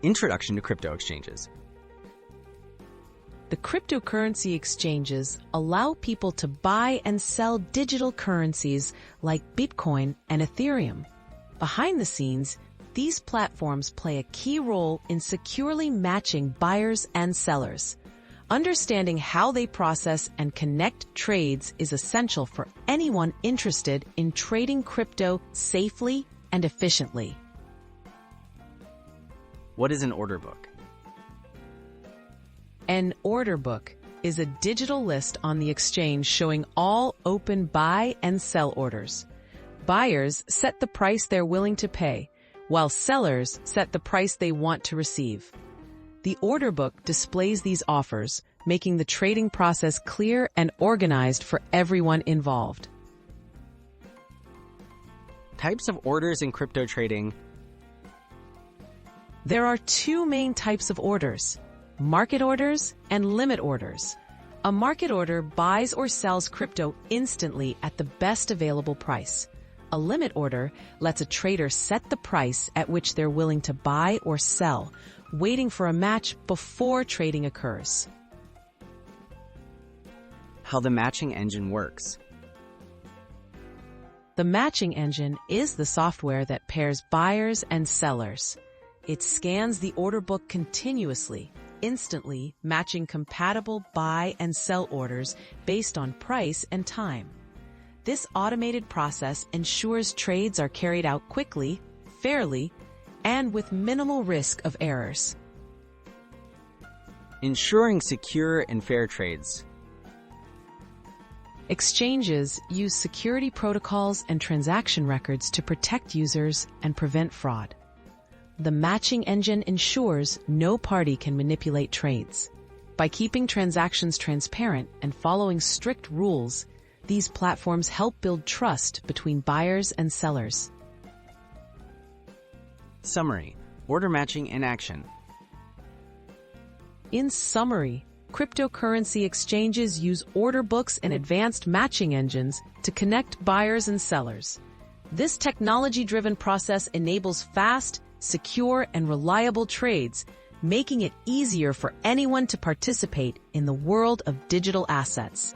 Introduction to crypto exchanges. The cryptocurrency exchanges allow people to buy and sell digital currencies like Bitcoin and Ethereum. Behind the scenes, these platforms play a key role in securely matching buyers and sellers. Understanding how they process and connect trades is essential for anyone interested in trading crypto safely and efficiently. What is an order book? An order book is a digital list on the exchange showing all open buy and sell orders. Buyers set the price they're willing to pay, while sellers set the price they want to receive. The order book displays these offers, making the trading process clear and organized for everyone involved. Types of orders in crypto trading. There are two main types of orders: market orders and limit orders. A market order buys or sells crypto instantly at the best available price. A limit order lets a trader set the price at which they're willing to buy or sell, waiting for a match before trading occurs. How the matching engine works. The matching engine is the software that pairs buyers and sellers. It scans the order book continuously, instantly matching compatible buy and sell orders based on price and time. This automated process ensures trades are carried out quickly, fairly, and with minimal risk of errors. Ensuring secure and fair trades. Exchanges use security protocols and transaction records to protect users and prevent fraud. The matching engine ensures no party can manipulate trades. By keeping transactions transparent and following strict rules, these platforms help build trust between buyers and sellers. Summary: order matching in action. In summary, cryptocurrency exchanges use order books and advanced matching engines to connect buyers and sellers. This technology-driven process enables fast, secure, and reliable trades, making it easier for anyone to participate in the world of digital assets.